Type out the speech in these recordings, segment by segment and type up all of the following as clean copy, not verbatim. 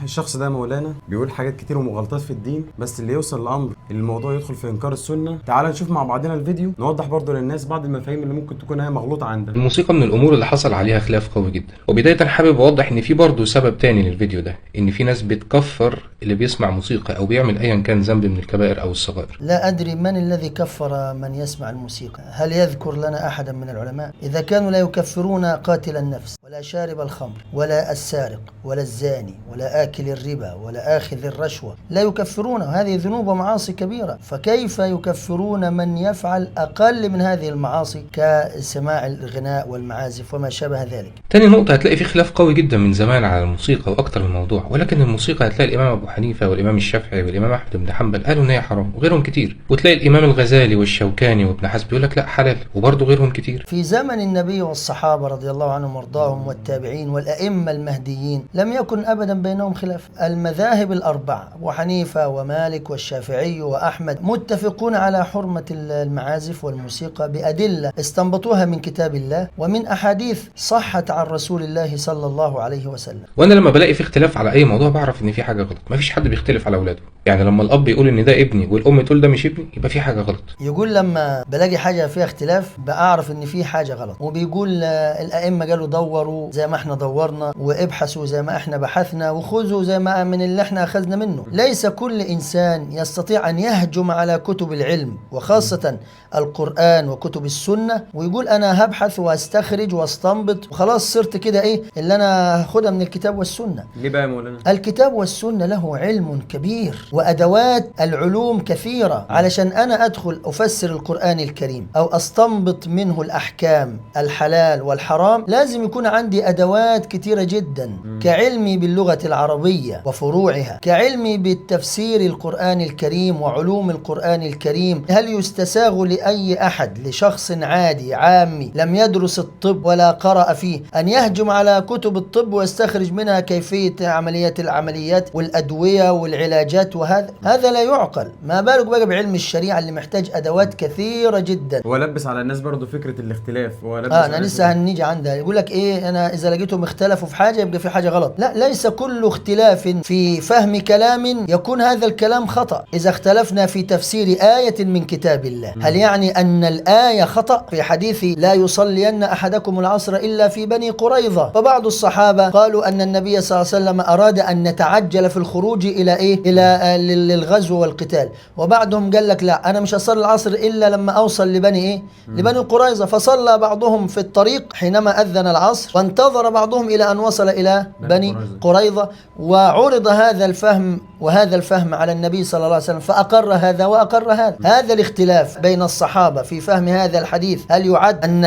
الشخص ده مولانا بيقول حاجات كتير ومغالطات في الدين، بس اللي يوصل الامر الموضوع يدخل في انكار السنه. تعال نشوف مع بعضنا الفيديو، نوضح برضو للناس بعض المفاهيم اللي ممكن تكون هي مغلوطه عندنا. الموسيقى من الامور اللي حصل عليها خلاف قوي جدا. وبدايه حابب اوضح ان في برضه سبب تاني للفيديو ده، ان في ناس بتكفر اللي بيسمع موسيقى او بيعمل ايا كان ذنب من الكبائر او الصغائر. لا أدري من الذي كفر من يسمع الموسيقى. هل يذكر لنا أحدا من العلماء؟ إذا كانوا لا يكفرون قاتل النفس ولا شارب الخمر ولا السارق ولا الزاني ولا آكل الربا ولا آخذ الرشوة، لا يكفرون. هذه ذنوب ومعاصي كبيرة، فكيف يكفرون من يفعل أقل من هذه المعاصي كسماع الغناء والمعازف وما شابه ذلك؟ تاني نقطة، هتلاقي في خلاف قوي جدا من زمان على الموسيقى وأكتر من موضوع، ولكن الموسيقى هتلاقي الإمام أبو حنيفة والإمام الشافعي والإمام أحمد بن حنبل قالوا إن هي حرام، وغيرهم كتير. وتلاقي الإمام الغزالي والشوكاني وابن حزم بيقول لك لا حلال، وبرضه غيرهم كتير. في زمن النبي والصحابة رضي الله عنهم وارضاهم والتابعين والأئمة المهديين لم يكن أبدا بينهم خلاف. المذاهب الأربعة أبو حنيفة ومالك والشافعي وأحمد متفقون على حرمة المعازف والموسيقى بأدلة استنبطوها من كتاب الله ومن أحاديث صحت عن رسول الله صلى الله عليه وسلم. وأنا لما بلاقي في اختلاف على أي موضوع بعرف إن في حاجة غلط. مفيش حد بيختلف على أولاده، يعني لما الأب يقول إن ده ابني والأم تقول ده مش ابني يبقى في حاجة غلط. يقول لما بلاقي حاجة فيها اختلاف بعرف إن في حاجة غلط. وبيقول الأئمة قالوا دوروا زي ما احنا دورنا، وابحثوا زي ما احنا بحثنا، وخذوا زي ما من اللي احنا أخذنا منه. ليس كل إنسان يستطيع أن يهجم على كتب العلم وخاصة القرآن وكتب السنة ويقول أنا هبحث واستخرج واستنبط وخلاص صرت كده إيه اللي أنا هاخدها من الكتاب والسنة. ليه بقى يا مولانا؟ الكتاب والسنة له علم كبير وأدوات العلوم كثيرة. علشان أنا أدخل أفسر القرآن الكريم أو أستنبط منه الأحكام الحلال والحرام لازم يكون عندي أدوات كثيرة جدا، كعلمي باللغة العربية وفروعها، كعلمي بالتفسير القرآن الكريم وعلوم القرآن الكريم. هل يستساغ لأي أحد، لشخص عادي عامي لم يدرس الطب ولا قرأ فيه، أن يهجم على كتب الطب ويستخرج منها كيفية العمليات والأدوية والعلاجات؟ هذا لا يعقل. ما بالك بقى بعلم الشريعة اللي محتاج أدوات كثيرة جدا. ولبس على الناس برضو فكرة الاختلاف. أنا لسه هنيجي عندها. يقول لك إيه، أنا إذا لقيتهم اختلفوا في حاجة يبقى في حاجة غلط. لا، ليس كل اختلاف في فهم كلام يكون هذا الكلام خطأ. إذا اختلفنا في تفسير آية من كتاب الله، هل يعني أن الآية خطأ؟ في حديث لا يصلين أحدكم العصر إلا في بني قريظة، فبعض الصحابة قالوا أن النبي صلى الله عليه وسلم أراد أن نتعجل في الخروج إلى للغزو والقتال، وبعضهم قال لك لا، أنا مش هصلي العصر إلا لما أوصل لبني قريظة. فصلى بعضهم في الطريق حينما أذن العصر، وانتظر بعضهم إلى أن وصل إلى بني قريظة، وعرض هذا الفهم وهذا الفهم على النبي صلى الله عليه وسلم فأقر هذا وأقر هذا. هذا الاختلاف بين الصحابة في فهم هذا الحديث، هل يعد أن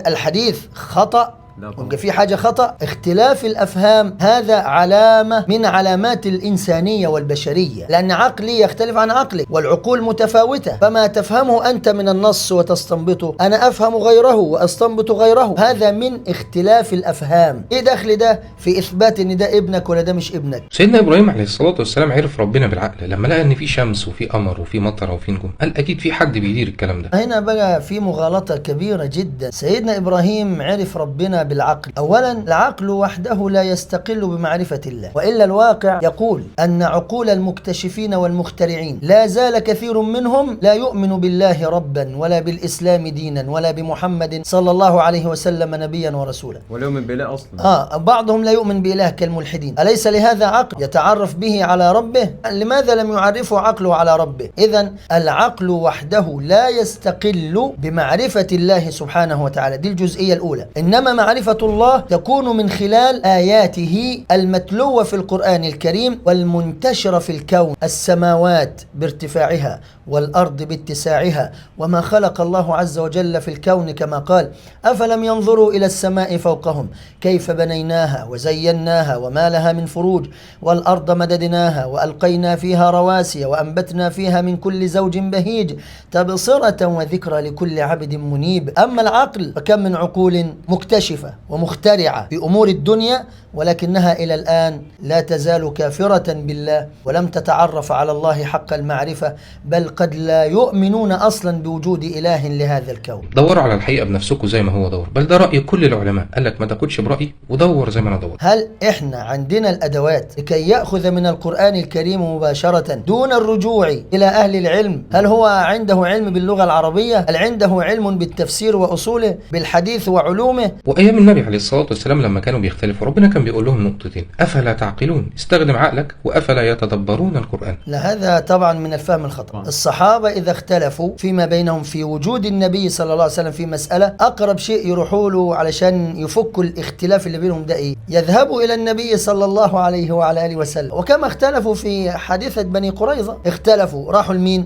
الحديث خطأ؟ يبقى في حاجة خطأ. اختلاف الأفهام هذا علامة من علامات الإنسانية والبشرية، لأن عقلي يختلف عن عقلك والعقول متفاوتة، فما تفهمه أنت من النص وتستنبطه أنا أفهم غيره وأستنبط غيره. هذا من اختلاف الأفهام. إيه دخل ده في إثبات إن ده ابنك ولا ده مش ابنك؟ سيدنا إبراهيم عليه الصلاة والسلام عرف ربنا بالعقل لما لقى إن في شمس وفي قمر وفي مطر وفي نجوم، قال أكيد في حد بيدير الكلام ده. هنا بقى في مغالطة كبيرة جدا. سيدنا إبراهيم عرف ربنا بالعقل. أولا، العقل وحده لا يستقل بمعرفة الله، وإلا الواقع يقول أن عقول المكتشفين والمخترعين لا زال كثير منهم لا يؤمن بالله ربا ولا بالإسلام دينا ولا بمحمد صلى الله عليه وسلم نبيا ورسولا، ولا يؤمن بإله أصلا. بعضهم لا يؤمن بإله كالملحدين. أليس لهذا عقل يتعرف به على ربه؟ لماذا لم يعرفه عقله على ربه؟ إذن العقل وحده لا يستقل بمعرفة الله سبحانه وتعالى. دي الجزئية الأولى. إنما معرفة الله تكون من خلال آياته المتلوة في القرآن الكريم والمنتشرة في الكون، السماوات بارتفاعها والأرض باتساعها، وما خلق الله عز وجل في الكون كما قال أفلم ينظروا إلى السماء فوقهم كيف بنيناها وزيناها وما لها من فروج، والأرض مددناها وألقينا فيها رواسي وأنبتنا فيها من كل زوج بهيج تبصرة وذكرى لكل عبد منيب. أما العقل فكم من عقول مكتشفة ومخترعة في أمور الدنيا ولكنها إلى الآن لا تزال كافرة بالله ولم تتعرف على الله حق المعرفة، بل قد لا يؤمنون أصلا بوجود إله لهذا الكون. دوروا على الحقيقة بنفسكم زي ما هو دور، بل ده رأي كل العلماء، قال لك ما تاخدش برأيي ودور زي ما أنا دور. هل إحنا عندنا الأدوات لكي يأخذ من القرآن الكريم مباشرة دون الرجوع إلى أهل العلم؟ هل هو عنده علم باللغة العربية؟ هل عنده علم بالتفسير وأصوله، بالحديث وعلومه؟ وأيام النبي عليه الصلاة والسلام لما كانوا بيختلفوا ربنا كان بيقول لهم نقطتين: أفلا تعقلون، استخدم عقلك، وأفلا يتدبرون القرآن. لا، هذا طبعا من الفهم الخطأ. الصحابة إذا اختلفوا فيما بينهم في وجود النبي صلى الله عليه وسلم في مسألة، أقرب شيء يروحوا له علشان يفكوا الاختلاف اللي بينهم ده إيه؟ يذهبوا إلى النبي صلى الله عليه وعلى آله وسلم. وكما اختلفوا في حادثة بني قريظة، اختلفوا راحوا لمين؟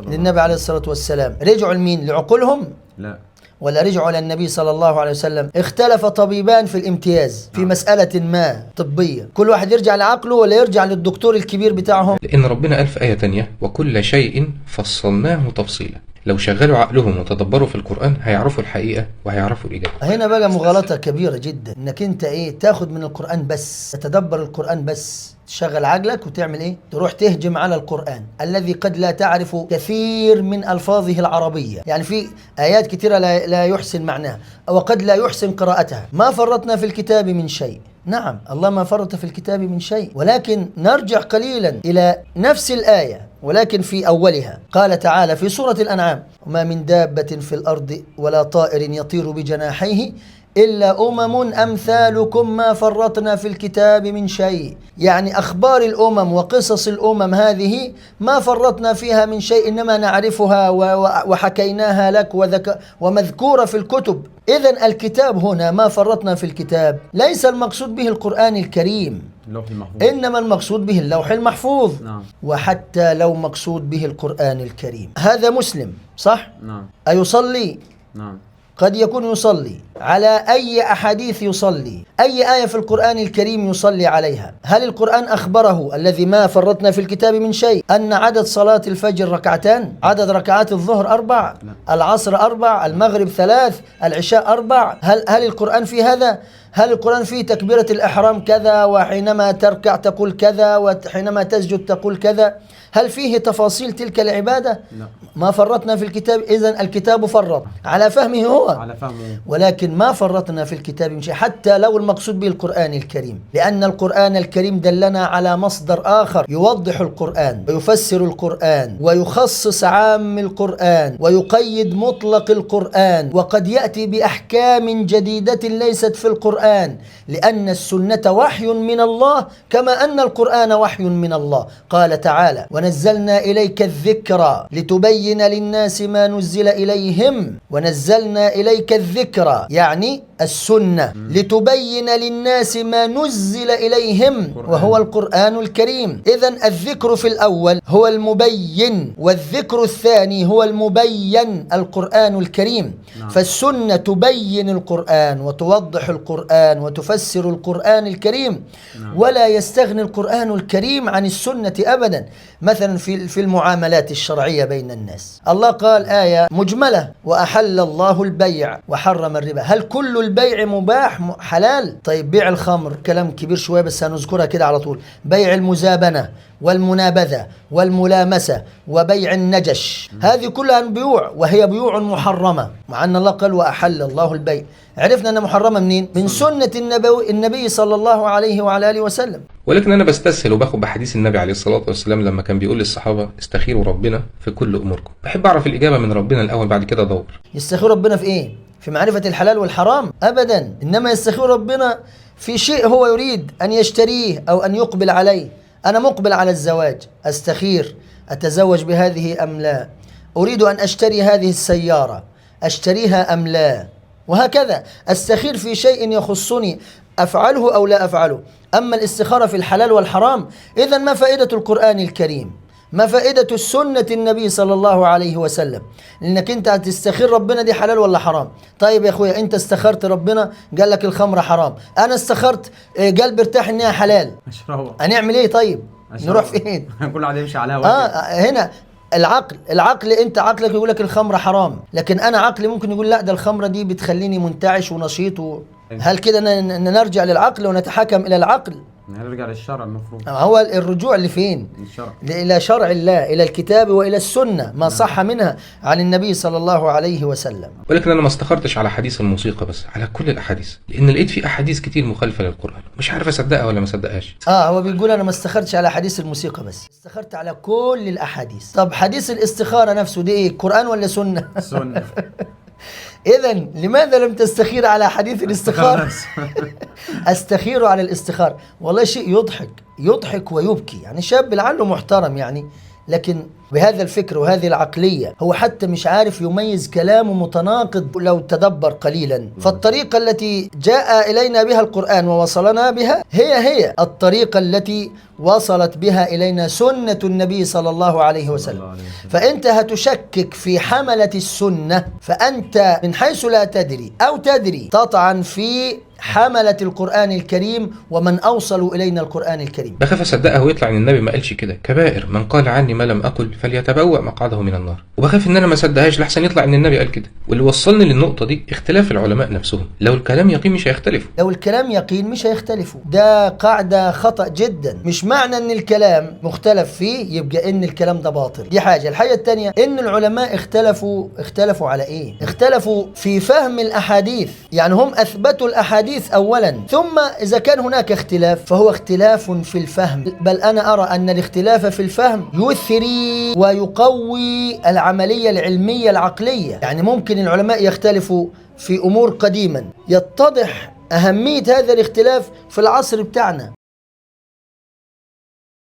للنبي عليه الصلاة والسلام. رجعوا لمين؟ لعقولهم؟ لا، ولا رجعوا للنبي صلى الله عليه وسلم. اختلف طبيبان في الامتياز في مسألة ما طبية، كل واحد يرجع لعقله ولا يرجع للدكتور الكبير بتاعهم؟ لأن ربنا قال في آية تانية: وكل شيء فصلناه تفصيلا. لو شغلوا عقلهم وتدبروا في القرآن هيعرفوا الحقيقة وهيعرفوا الإجابة. هنا بقى مغالطة كبيرة جدا، انك انت تاخد من القرآن بس، تتدبر القرآن بس، تشغل عقلك وتعمل تروح تهجم على القرآن الذي قد لا تعرف كثير من ألفاظه العربية. يعني في آيات كثيرة لا يحسن معناها وقد لا يحسن قراءتها. ما فرطنا في الكتاب من شيء. نعم، الله ما فرط في الكتاب من شيء، ولكن نرجع قليلا إلى نفس الآية ولكن في أولها. قال تعالى في سورة الأنعام: وما من دابة في الأرض ولا طائر يطير بجناحيه إلا أمم أمثالكم ما فرطنا في الكتاب من شيء. يعني أخبار الأمم وقصص الأمم هذه ما فرطنا فيها من شيء، إنما نعرفها وحكيناها لك ومذكورة في الكتب. إذن الكتاب هنا ما فرطنا في الكتاب ليس المقصود به القرآن الكريم، اللوح المحفوظ، إنما المقصود به اللوح المحفوظ. نعم. وحتى لو مقصود به القرآن الكريم، هذا مسلم صح؟ نعم. أيصلي؟ نعم. قد يكون يصلي على أي أحاديث يصلي، أي آية في القرآن الكريم يصلي عليها. هل القرآن أخبره الذي ما فرطنا في الكتاب من شيء أن عدد صلاة الفجر ركعتان، عدد ركعات الظهر 4، العصر 4، المغرب 3، العشاء 4؟ هل القرآن في هذا؟ هل القرآن فيه تكبيرة الإحرام كذا، وحينما تركع تقول كذا، وحينما تسجد تقول كذا؟ هل فيه تفاصيل تلك العبادة؟ لا. ما فرطنا في الكتاب. إذن الكتاب فرط على فهمه هو، على فهمه، ولكن ما فرطنا في الكتاب من شيء، حتى لو المقصود به القرآن الكريم، لأن القرآن الكريم دلنا على مصدر آخر يوضح القرآن ويفسر القرآن ويخصص عام القرآن ويقيد مطلق القرآن، وقد يأتي بأحكام جديدة ليست في القرآن، لأن السنة وحي من الله كما أن القرآن وحي من الله. قال تعالى: ونزلنا إليك الذكر لتبين للناس ما نزل إليهم. ونزلنا إليك الذكر يعني السنة لتبين للناس ما نزل إليهم، وهو القرآن الكريم. إذن الذكر في الأول هو المبين، والذكر الثاني هو المبين القرآن الكريم. فالسنة تبين القرآن وتوضح القرآن وتفسر القرآن الكريم، ولا يستغني القرآن الكريم عن السنة أبدا. مثلا في المعاملات الشرعية بين الناس، الله قال آية مجملة: وأحل الله البيع وحرم الربا. هل كل البيع مباح حلال؟ طيب بيع الخمر كلام كبير شوية بس هنذكرها كده على طول. بيع المزابنة والمنابذة والملامسة وبيع النجش، هذه كلها بيوع وهي بيوع محرمة، مع أن الله قال وأحل الله البيع. عرفنا أنها محرمة منين؟ من سنة النبي صلى الله عليه وعلى آله وسلم. ولكن أنا بستسهل وباخد بحديث النبي عليه الصلاة والسلام لما كان بيقول للصحابة: استخيروا ربنا في كل أموركم. بحب أعرف الإجابة من ربنا الأول، بعد كده أدور. يستخير ربنا في إيه؟ في معرفة الحلال والحرام؟ أبدا، إنما يستخير ربنا في شيء هو يريد أن يشتريه أو أن يقبل عليه. أنا مقبل على الزواج، أستخير أتزوج بهذه أم لا؟ أريد أن أشتري هذه السيارة، أشتريها أم لا؟ وهكذا أستخير في شيء يخصني، أفعله أو لا أفعله. أما الاستخارة في الحلال والحرام، إذن ما فائدة القرآن الكريم؟ ما فائدة السنة النبي صلى الله عليه وسلم؟ لأنك أنت هتستخير ربنا دي حلال ولا حرام. طيب يا أخويا، أنت استخرت ربنا قال لك الخمر حرام، أنا استخرت قال برتاح إنها حلال، هنعمل إيه طيب؟ نروح فين؟ كل واحد يمشي على هواك. هنا العقل أنت عقلك يقول لك الخمر حرام، لكن أنا عقلي ممكن يقول لا، ده الخمرة دي بتخليني منتعش ونشيط هل كده نرجع للعقل ونتحكم إلى العقل؟ نرجع للشرع المفروض. هو الرجوع لفين؟ الشرع. إلى شرع الله، إلى الكتاب وإلى السنة، ما صح منها عن النبي صلى الله عليه وسلم. ولكن أنا ما استخرتش على حديث الموسيقى بس، على كل الأحاديث، لأن لقيت في أحاديث كتير مخالفة للقرآن، مش عارف أصدقها ولا ما أصدقهاش. هو بيقول أنا ما استخرتش على حديث الموسيقى بس، استخرت على كل الأحاديث. طب حديث الاستخارة نفسه دي إيه؟ قرآن ولا سنة؟ سنة. إذا لماذا لم تستخير على حديث الاستخارة؟ أستخير على الاستخارة. والله شيء يضحك ويبكي، يعني شاب لعله محترم يعني، لكن بهذا الفكر وهذه العقلية هو حتى مش عارف يميز كلامه متناقض لو تدبر قليلا. فالطريقة التي جاء إلينا بها القرآن ووصلنا بها هي الطريقة التي وصلت بها إلينا سنة النبي صلى الله عليه وسلم. فأنت هتشكك في حملة السنة، فأنت من حيث لا تدري أو تدري تطعن في حملة القرآن الكريم ومن أوصلوا إلينا القرآن الكريم. بخاف أصدقها ويطلع إن النبي ما قالش كده، كبائر من قال عني ما لم أقل فليتبوأ مقعده من النار. وبخاف إن أنا ما صدقهاش لحسن يطلع إن النبي قال كده. واللي وصلني للنقطة دي اختلاف العلماء نفسهم، لو الكلام يقين مش هيختلفوا. لو الكلام يقين مش هيختلفوا، ده قاعدة خطأ جدا. مش معنى إن الكلام مختلف فيه يبقى إن الكلام ده باطل، دي حاجة. الحاجة الثانية إن العلماء اختلفوا على إيه؟ اختلفوا في فهم الأحاديث، يعني هم أثبتوا الأحاديث أولا، ثم إذا كان هناك اختلاف فهو اختلاف في الفهم. بل أنا أرى أن الاختلاف في الفهم يثري ويقوي العملية العلمية العقلية. يعني ممكن العلماء يختلفوا في أمور قديما، يتضح أهمية هذا الاختلاف في العصر بتاعنا،